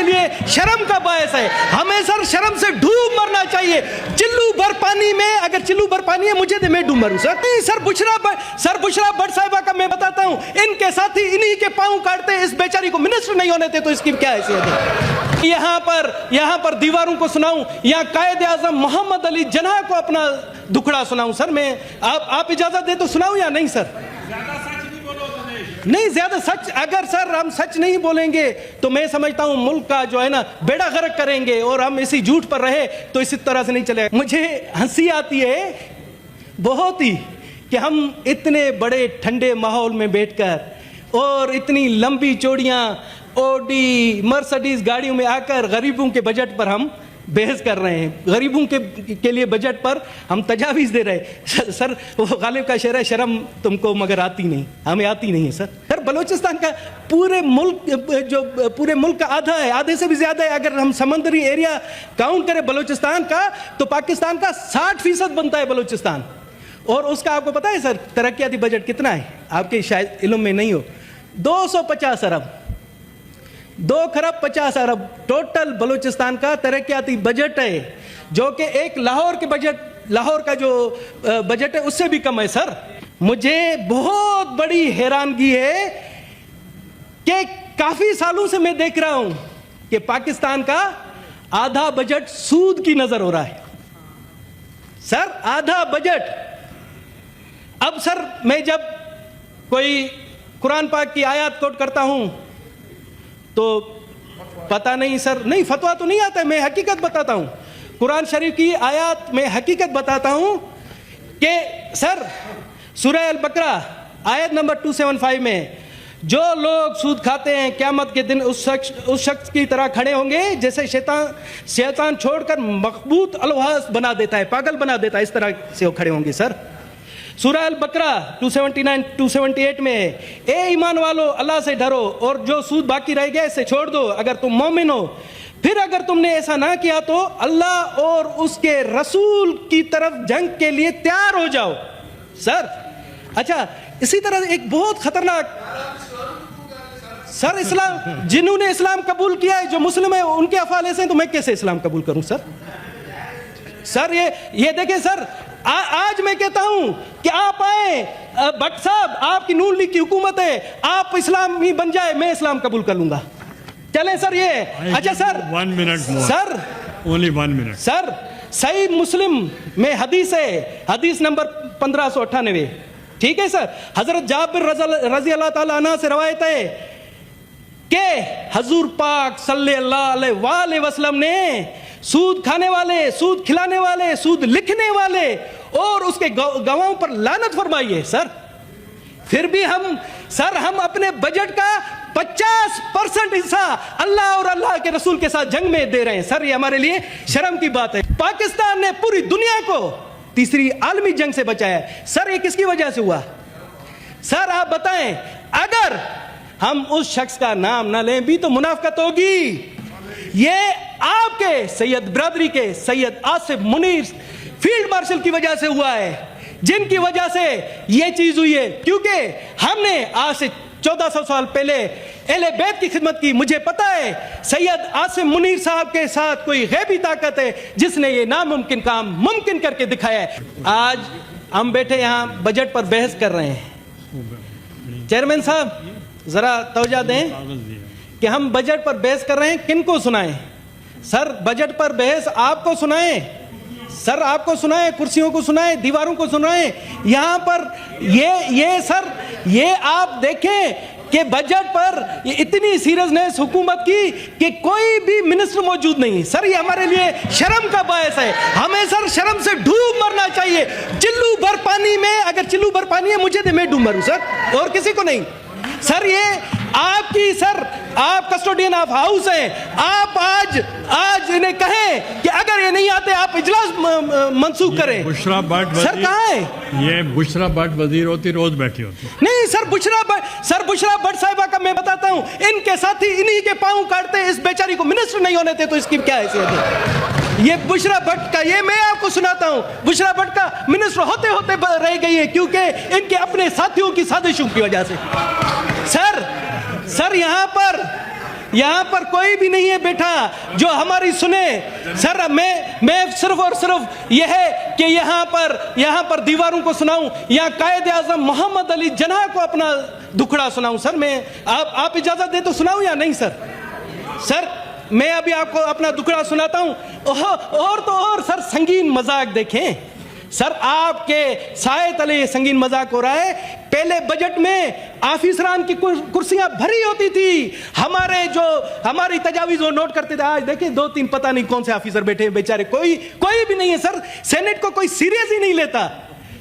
لیے شرم کا باعث ہے. ہمیں سر شرم سے ڈوب مرنا چاہیے. چلو بھر پانی میں, اگر چلو بھر پانی ہے مجھے دے, میں ڈوب مروں سر. نہیں سر بشرا بٹ صاحبہ کا میں بتاتا ہوں, ان کے ساتھی انہی کے پاؤں کاٹتے, اس بیچاری کو منسٹر نہیں ہونے تھے تو اس کی کیا حیثیت ہے. یہاں پر دیواروں کو سناؤں یا قائد اعظم محمد علی جناح کو اپنا دکھڑا سناؤں سر؟ میں آپ اجازت دے تو سناؤں یا نہیں سر؟ نہیں زیادہ سچ, اگر سر ہم سچ نہیں بولیں گے تو میں سمجھتا ہوں ملک کا جو ہے نا بیڑا غرق کریں گے, اور ہم اسی جھوٹ پر رہے تو اسی طرح سے نہیں چلے. مجھے ہنسی آتی ہے بہت ہی کہ ہم اتنے بڑے ٹھنڈے ماحول میں بیٹھ کر اور اتنی لمبی چوڑیاں اوڈی مرسڈیز گاڑیوں میں آ کر غریبوں کے بجٹ پر ہم بحث کر رہے ہیں, غریبوں کے لیے بجٹ پر ہم تجاویز دے رہے ہیں. سر وہ غالب کا شعر ہے, شرم تم کو مگر آتی نہیں, ہمیں آتی نہیں ہے سر. سر بلوچستان کا پورے ملک کا آدھا ہے, آدھے سے بھی زیادہ ہے. اگر ہم سمندری ایریا کاؤنٹ کریں بلوچستان کا تو پاکستان کا 60% بنتا ہے بلوچستان. اور اس کا آپ کو پتا ہے سر ترقیاتی بجٹ کتنا ہے؟ آپ کے شاید علم میں نہیں ہو. 250 ارب, 2.50 ارب ٹوٹل بلوچستان کا ترقیاتی بجٹ ہے, جو کہ ایک لاہور کا جو بجٹ ہے اس سے بھی کم ہے سر. مجھے بہت بڑی حیرانگی ہے کہ کافی سالوں سے میں دیکھ رہا ہوں کہ پاکستان کا آدھا بجٹ سود کی نظر ہو رہا ہے سر, آدھا بجٹ. اب سر میں جب کوئی قرآن پاک کی آیات کوٹ کرتا ہوں تو پتہ نہیں سر, نہیں فتویٰ تو نہیں آتا ہے, میں حقیقت بتاتا ہوں. قرآن شریف کی آیات میں حقیقت بتاتا ہوں کہ سر سورہ البقرہ آیت نمبر 275 میں جو لوگ سود کھاتے ہیں قیامت کے دن اس شخص کی طرح کھڑے ہوں گے جیسے شیطان چھوڑ کر مخبوط الحواس بنا دیتا ہے, پاگل بنا دیتا ہے, اس طرح سے وہ کھڑے ہوں گے سر. سورہ البقرہ 278 میں اے ایمان والو اللہ سے ڈرو اور جو سود باقی رہ گیا اسے چھوڑ دو اگر تم مومن ہو. پھر اگر تم نے ایسا نہ کیا تو اللہ اور اس کے رسول کی طرف جنگ کے لیے تیار ہو جاؤ سر. اچھا اسی طرح ایک بہت خطرناک سر, اسلام جنہوں نے اسلام قبول کیا ہے جو مسلم ہے ان کے افعال ایسے ہیں تو میں کیسے اسلام قبول کروں سر؟ سر یہ دیکھیں سر, آج میں کہتا ہوں کہ آپ آئیں بٹ صاحب, آپ کی نون لیگ کی حکومت ہے, آپ اسلامی بن جائے, میں اسلام قبول کر لوں گا. چلیں سر یہ اچھا سر 1 منٹ سر only 1 minute سر صحیح مسلم میں حدیث ہے, حدیث نمبر 1598, ٹھیک ہے سر. حضرت جابر رضی اللہ تعالیٰ عنہ سے روایت ہے کہ حضور پاک صلی اللہ علیہ وآلہ وسلم نے سود کھانے والے, سود کھلانے والے, سود لکھنے والے اور اس کے گواہوں پر لعنت فرمائی ہے سر. پھر بھی ہم اپنے بجٹ کا 50% حصہ اللہ اور اللہ کے رسول کے ساتھ جنگ میں دے رہے ہیں سر. یہ ہمارے لیے شرم کی بات ہے. پاکستان نے پوری دنیا کو تیسری عالمی جنگ سے بچایا ہے سر. یہ کس کی وجہ سے ہوا سر؟ آپ بتائیں. اگر ہم اس شخص کا نام نہ لیں بھی تو منافقت ہوگی. یہ آپ کے سید برادری کے سید آصف منیر فیلڈ مارشل کی وجہ سے ہوا ہے, جن کی وجہ سے یہ چیز ہوئی ہے. کیونکہ ہم نے آج سے 1400 سال پہلے اہل بیت کی خدمت کی. مجھے پتا ہے سید آصف منیر صاحب کے ساتھ کوئی غیبی طاقت ہے جس نے یہ ناممکن کام ممکن کر کے دکھایا ہے. آج ہم بیٹھے یہاں بجٹ پر بحث کر رہے ہیں. چیئرمین صاحب ذرا توجہ دیں کہ ہم بجٹ پر بحث کر رہے ہیں, کن کو سنائیں سر؟ بجٹ پر بحث آپ کو سنائیں سر, آپ کو سنائیں, کرسیوں کو سنائیں, دیواروں کو سنائیں. یہاں پر یہ سر یہ آپ دیکھیں کہ بجٹ پر اتنی سیریسنس حکومت کی کہ کوئی بھی منسٹر موجود نہیں سر. یہ ہمارے لیے شرم کا باعث ہے. ہمیں سر شرم سے ڈوب مرنا چاہیے. چلو بھر پانی میں, اگر چلو بھر پانی ہے مجھے دے, میں ڈوب مروں سر, اور کسی کو نہیں سر. یہ آپ کی سر, آپ کسٹوڈین آف ہاؤس ہیں. آپ آج انہیں کہیں کہ اگر یہ نہیں آتے آپ اجلاس منسوخ کریں. بشرا بٹ سر کہاں ہے یہ بشرا بٹ وزیر ہوتی, روز بیٹھی ہوتی. نہیں سر بشرا بٹ صاحبہ کا میں بتاتا ہوں, ان کے ساتھی انہی کے پاؤں کاٹتے, اس بیچاری کو منسٹر نہیں ہونے تھے تو اس کی کیا حیثیت ہے؟ یہ بشرا بٹ کا, یہ میں آپ کو سناتا ہوں, بشرا بٹ کا منسٹر ہوتے ہوتے رہ گئی ہے کیونکہ ان کے اپنے ساتھیوں کی سازشوں کی وجہ سے. سر یہاں پر کوئی بھی نہیں ہے بیٹھا جو ہماری سنے. سر میں صرف اور صرف یہ ہے کہ یہاں پر دیواروں کو سناؤں یا قائد اعظم محمد علی جناح کو اپنا دکھڑا سناؤں. سر میں آپ اجازت دے تو سناؤں یا نہیں سر؟ سر میں ابھی آپ کو اپنا دکھڑا سناتا ہوں. اور تو اور سر سنگین مذاق دیکھیں. سر آپ کے سائے تلے سنگین مذاق ہو رہا ہے. پہلے بجٹ میں آفیسران کی کرسیاں بھری ہوتی تھی. ہماری تجاویز وہ نوٹ کرتے تھے. آج دیکھیں 2-3 پتہ نہیں کون سے آفیسر بیٹھے ہیں بیچارے, کوئی بھی نہیں ہے. سر سینٹ کو کوئی سیریس ہی نہیں لیتا.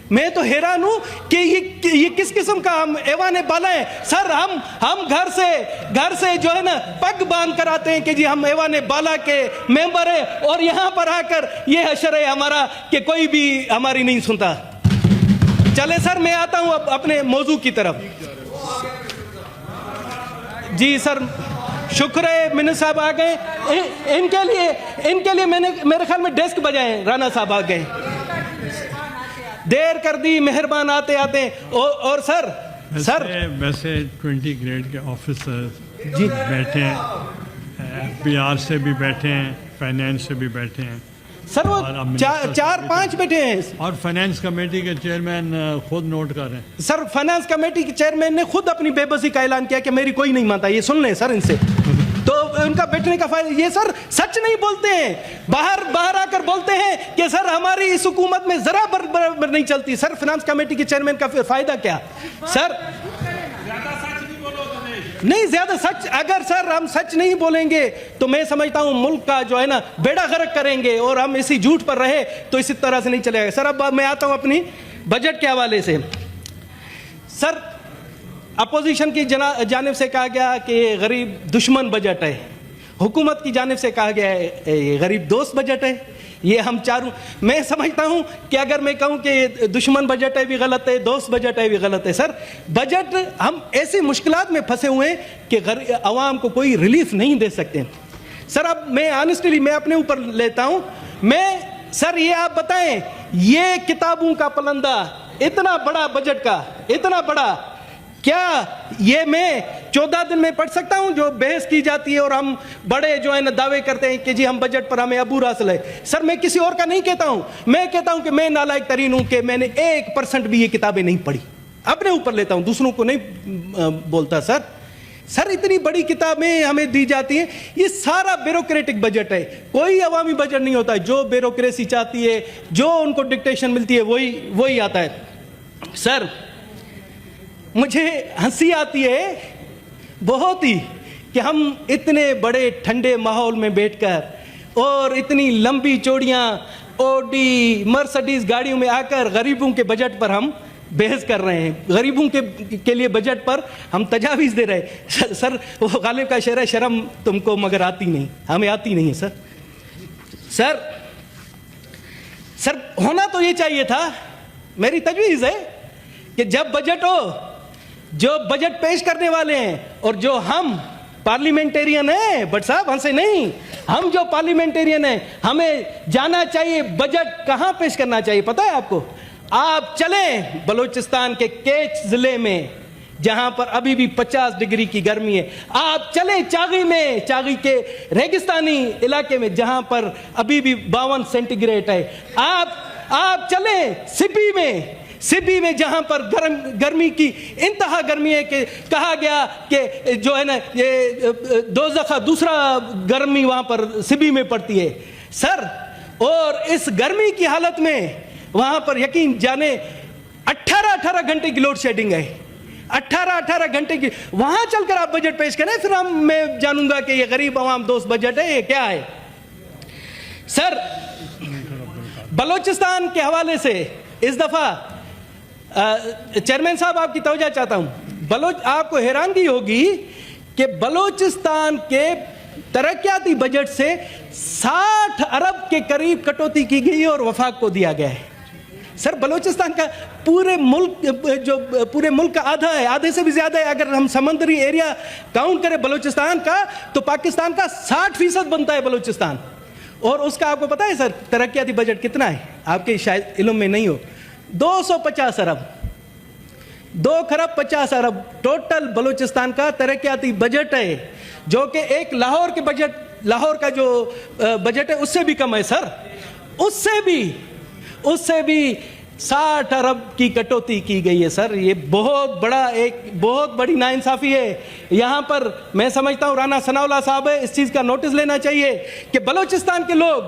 میں تو حیران ہوں کہ یہ کس قسم کا ہم ایوان بالا ہے. سر ہم گھر سے جو ہے نا پگ باندھ کر آتے ہیں کہ جی ہم ایوان بالا کے ممبر ہیں, اور یہاں پر آ کر یہ حشر ہے ہمارا کہ کوئی بھی ہماری نہیں سنتا. چلے سر میں آتا ہوں اب اپنے موضوع کی طرف. جی سر شکر ہے منسٹر صاحب آ گئے. ان کے لیے میں نے میرے خیال میں ڈیسک بجائے. رانا صاحب آ گئے, دیر کر دی, مہربان آتے اور سر ویسے 20 گریڈ کے آفیسر بیٹھے ہیں, PR سے بھی بیٹھے ہیں, فائنینس سے بھی بیٹھے ہیں سر, وہ 4-5 بیٹھے ہیں. اور فائنینس کمیٹی کے چیئرمین خود نوٹ کر رہے ہیں. سر فائنانس کمیٹی کے چیئرمین نے خود اپنی بے بسی کا اعلان کیا کہ میری کوئی نہیں مانتا. یہ سن لیں سر ان سے, تو ان کا بیٹھنے کا فائدہ. یہ سر سچ نہیں بولتے ہیں, باہر آ کر بولتے ہیں کہ سر ہماری اس حکومت میں ذرا برابر نہیں چلتی. سر فائنانس کمیٹی کے چیئرمین کا فائدہ کیا سر؟ نہیں زیادہ سچ, اگر سر ہم سچ نہیں بولیں گے تو میں سمجھتا ہوں ملک کا جو ہے نا بیڑا غرق کریں گے, اور ہم اسی جھوٹ پر رہے تو اسی طرح سے نہیں چلے گا. سر اب میں آتا ہوں اپنی بجٹ کے حوالے سے. سر اپوزیشن کی جانب سے کہا گیا کہ یہ غریب دشمن بجٹ ہے, حکومت کی جانب سے کہا گیا ہے یہ غریب دوست بجٹ ہے. یہ ہم چاروں, میں سمجھتا ہوں کہ اگر میں کہوں کہ دشمن بجٹ ہے بھی غلط ہے, دوست بجٹ ہے بھی غلط ہے. سر بجٹ ہم ایسی مشکلات میں پھنسے ہوئے ہیں کہ عوام کو کوئی ریلیف نہیں دے سکتے. سر اب میں آنیسٹلی میں اپنے اوپر لیتا ہوں. سر یہ آپ بتائیں, یہ کتابوں کا پلندہ اتنا بڑا بجٹ کا, اتنا بڑا, کیا یہ میں 14 دن میں پڑھ سکتا ہوں جو بحث کی جاتی ہے اور ہم بڑے جو ہے نا دعوے کرتے ہیں کہ جی ہم بجٹ پر ہمیں عبور حاصل ہے. سر میں کسی اور کا نہیں کہتا ہوں, میں کہتا ہوں کہ میں نالائق ترین ہوں کہ میں نے 1% بھی یہ کتابیں نہیں پڑھی. اپنے اوپر لیتا ہوں, دوسروں کو نہیں بولتا. سر اتنی بڑی کتابیں ہمیں دی جاتی ہیں. یہ سارا بیوروکریٹک بجٹ ہے, کوئی عوامی بجٹ نہیں ہوتا ہے. جو بیوروکریسی چاہتی ہے, جو ان کو ڈکٹیشن ملتی ہے وہی آتا ہے. سر مجھے ہنسی آتی ہے بہت ہی کہ ہم اتنے بڑے ٹھنڈے ماحول میں بیٹھ کر اور اتنی لمبی چوڑیاں اوڈی مرسڈیز گاڑیوں میں آ کر غریبوں کے بجٹ پر ہم بحث کر رہے ہیں, غریبوں کے لیے بجٹ پر ہم تجاویز دے رہے ہیں. سر وہ غالب کا شعر ہے, شرم تم کو مگر آتی نہیں, ہمیں آتی نہیں ہے. سر ہونا تو یہ چاہیے تھا, میری تجویز ہے کہ جب بجٹ ہو, جو بجٹ پیش کرنے والے ہیں اور جو ہم پارلیمنٹیرین ہیں, بٹ صاحب ہم سے نہیں, ہم جو پارلیمنٹیرین ہیں ہمیں جانا چاہیے بجٹ کہاں پیش کرنا چاہیے. پتہ ہے آپ کو, آپ چلیں بلوچستان کے کیچ ضلع میں جہاں پر ابھی بھی 50 ڈگری کی گرمی ہے. آپ چلیں چاغی میں, چاغی کے ریگستانی علاقے میں جہاں پر ابھی بھی 52 سینٹی گریڈ ہے. آپ چلیں سبی میں جہاں پر گرمی کی انتہا گرمی ہے کہ کہا گیا کہ جو ہے نا یہ دوسرا گرمی وہاں پر سبی میں پڑتی ہے. سر اور اس گرمی کی حالت میں وہاں پر یقین جانے 18 گھنٹے کی لوڈ شیڈنگ ہے. 18 گھنٹے کی, وہاں چل کر آپ بجٹ پیش کریں, پھر میں جانوں گا کہ یہ غریب عوام دوست بجٹ ہے, یہ کیا ہے. سر بلوچستان کے حوالے سے اس دفعہ چیئرمین صاحب آپ کی توجہ چاہتا ہوں. آپ کو حیرانگی ہوگی کہ بلوچستان کے ترقیاتی بجٹ سے 60 ارب کے قریب کٹوتی کی گئی اور وفاق کو دیا گیا ہے. سر بلوچستان کا پورے ملک کا آدھا ہے, آدھے سے بھی زیادہ ہے. اگر ہم سمندری ایریا کاؤنٹ کریں بلوچستان کا تو پاکستان کا 60% بنتا ہے بلوچستان. اور اس کا آپ کو پتہ ہے سر ترقیاتی بجٹ کتنا ہے؟ آپ کے شاید علم میں نہیں ہو, 250 ارب, 2 خرب 50 ارب ٹوٹل بلوچستان کا ترقیاتی بجٹ ہے. جو کہ ایک لاہور کا جو بجٹ ہے اس سے بھی کم ہے سر, اس سے بھی 60 ارب کی کٹوتی کی گئی ہے سر. یہ بہت بڑی ناانصافی ہے. یہاں پر میں سمجھتا ہوں رانا ثناء اللہ صاحب ہے, اس چیز کا نوٹس لینا چاہیے کہ بلوچستان کے لوگ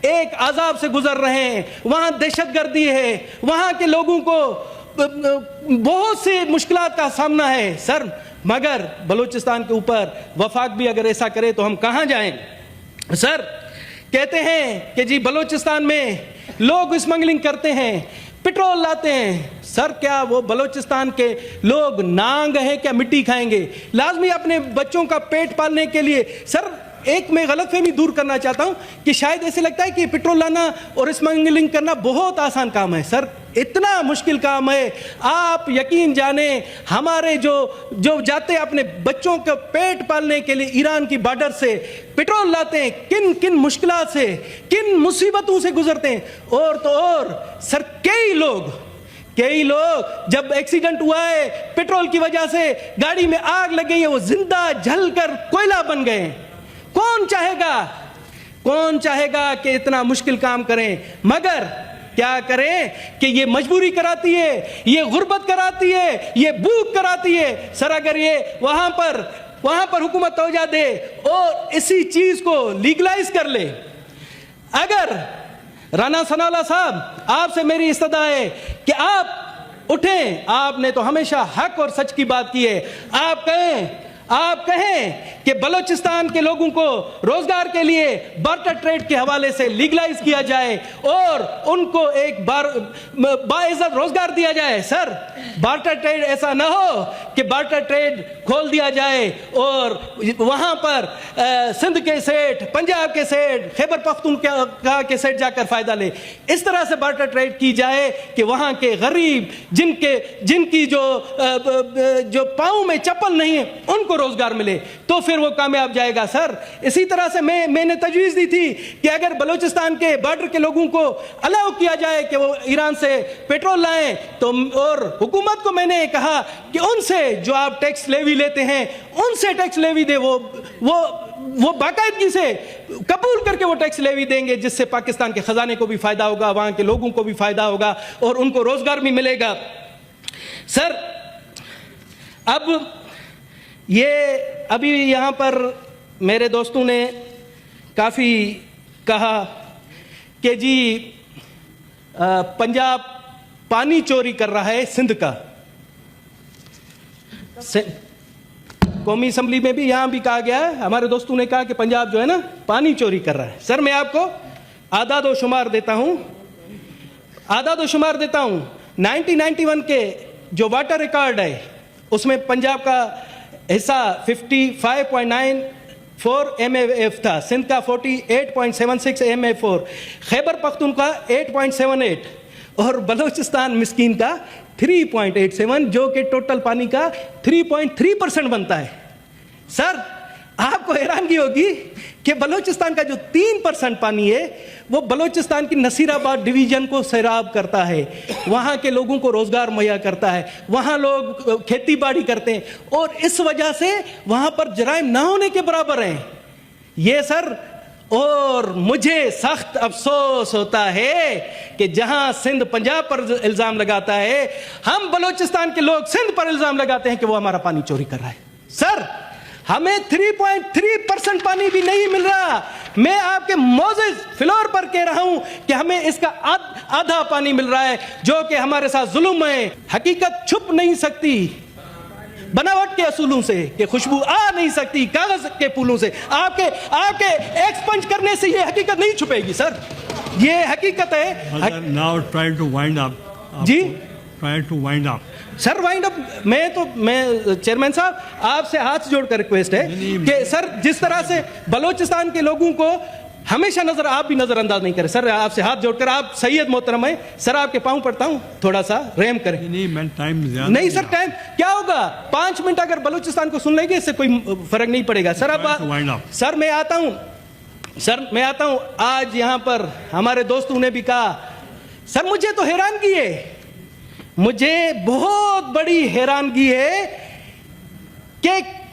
ایک عذاب سے گزر رہے ہیں, وہاں دہشت گردی ہے, وہاں کے لوگوں کو بہت سی مشکلات کا سامنا ہے سر, مگر بلوچستان کے اوپر وفاق بھی اگر ایسا کرے تو ہم کہاں جائیں سر. کہتے ہیں کہ جی بلوچستان میں لوگ اسمگلنگ کرتے ہیں, پٹرول لاتے ہیں. سر کیا وہ بلوچستان کے لوگ نانگ ہیں کیا مٹی کھائیں گے؟ لازمی اپنے بچوں کا پیٹ پالنے کے لیے. سر ایک میں غلط فہمی دور کرنا چاہتا ہوں کہ شاید ایسے لگتا ہے کہ پٹرول لانا اور اسمگلنگ کرنا بہت آسان کام ہے. سر اتنا مشکل کام ہے. آپ یقین جانیں ہمارے جو جاتے ہیں اپنے بچوں کا پیٹ پالنے کے لیے ایران کی بارڈر سے پٹرول لاتے ہیں, کن مشکلات سے, کن مصیبتوں سے گزرتے ہیں. اور تو اور سر کئی لوگ جب ایکسیڈنٹ ہوا ہے پٹرول کی وجہ سے گاڑی میں آگ لگ گئی ہے, وہ زندہ جل کر کوئلہ بن گئے ہیں. کون چاہے گا کہ اتنا مشکل کام کریں؟ مگر کیا کریں کہ یہ مجبوری کراتی ہے, یہ غربت کراتی ہے, یہ بھوک کراتی ہے. سر اگر یہ وہاں پر حکومت توجہ دے اور اسی چیز کو لیگلائز کر لے. اگر رانا ثناء اللہ صاحب آپ سے میری استدعا ہے کہ آپ اٹھیں, آپ نے تو ہمیشہ حق اور سچ کی بات کی ہے. آپ کہیں کہ بلوچستان کے لوگوں کو روزگار کے لیے بارٹر ٹریڈ کے حوالے سے لیگلائز کیا جائے اور ان کو ایک باعزت روزگار دیا جائے. سر بارٹر ٹریڈ ایسا نہ ہو کہ بارٹر ٹریڈ کھول دیا جائے اور وہاں پر سندھ کے سیٹ, پنجاب کے سیٹ, خیبر پختونخوا کے سیٹ جا کر فائدہ لے. اس طرح سے بارٹر ٹریڈ کی جائے کہ وہاں کے غریب جن کی جو پاؤں میں چپل نہیں ہے ان کو روزگار ملے, تو پھر وہ کامیاب جائے گا. سر اسی طرح سے میں نے تجویز دی تھی کہ اگر بلوچستان کے بارڈر کے لوگوں کو الاؤ کیا جائے کہ وہ ایران سے پٹرول لائیں, تو اور حکومت کو میں نے کہا کہ ان سے جو آپ ٹیکس لیوی لیتے ہیں ان سے ٹیکس لیوی دے, وہ باقاعدگی سے قبول کر کے وہ ٹیکس لیوی دیں گے, جس سے پاکستان کے خزانے کو بھی فائدہ ہوگا, وہاں کے لوگوں کو بھی فائدہ ہوگا اور ان کو روزگار بھی ملے گا. سر اب یہ ابھی یہاں پر میرے دوستوں نے کافی کہا کہ جی پنجاب پانی چوری کر رہا ہے سندھ کا. قومی اسمبلی میں بھی یہاں بھی کہا گیا ہے, ہمارے دوستوں نے کہا کہ پنجاب جو ہے نا پانی چوری کر رہا ہے. سر میں آپ کو اعداد و شمار دیتا ہوں. 1991 کے جو واٹر ریکارڈ ہے اس میں پنجاب کا حصہ 55.94 MAF تھا, سندھ کا 48.76 MA4, خیبر پختونخوا 8.78 اور بلوچستان مسکین کا 3.87, جو کہ ٹوٹل پانی کا 3.3% بنتا ہے. سر آپ کو حیرانگی ہوگی کہ بلوچستان کا جو 3% پانی ہے وہ بلوچستان کی نصیر آباد ڈویژن کو سیراب کرتا ہے, وہاں کے لوگوں کو روزگار مہیا کرتا ہے, وہاں لوگ کھیتی باڑی کرتے ہیں اور اس وجہ سے وہاں پر جرائم نہ ہونے کے برابر ہیں. یہ سر اور مجھے سخت افسوس ہوتا ہے کہ جہاں سندھ پنجاب پر الزام لگاتا ہے, ہم بلوچستان کے لوگ سندھ پر الزام لگاتے ہیں کہ وہ ہمارا پانی چوری کر رہا ہے. سر ہمیں 3.3% پانی بھی نہیں مل رہا. میں آپ کے معزز فلور پر کہہ رہا ہوں کہ ہمیں اس کا آدھا پانی مل رہا ہے, جو کہ ہمارے ساتھ ظلم ہے. حقیقت چھپ نہیں سکتی بناوٹ کے اصولوں سے, کہ خوشبو آ نہیں سکتی کاغذ کے پھولوں سے. آپ کے ایکسپنج کرنے سے یہ حقیقت نہیں چھپے گی. سر یہ حقیقت ہے. Now try to wind up. G Try to wind up. سر وائنڈ اپ میں چیئرمین صاحب آپ سے ہاتھ جوڑ کر ریکویسٹ ہے کہ سر جس طرح سے بلوچستان کے لوگوں کو ہمیشہ آپ بھی نظر انداز نہیں کریں. سر آپ سے ہاتھ جوڑ کر, آپ سید محترم ہیں سر, آپ کے پاؤں پڑتا ہوں تھوڑا سا رحم کریں. نہیں سر ٹائم کیا ہوگا, 5 منٹ اگر بلوچستان کو سن لیں گے اس سے کوئی فرق نہیں پڑے گا. سر اب سر میں آتا ہوں آج یہاں پر ہمارے دوستوں نے بھی کہا. سر مجھے تو حیرانگی ہے, مجھے بہت بڑی حیرانگی ہے کہ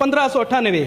1598,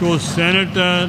to Senator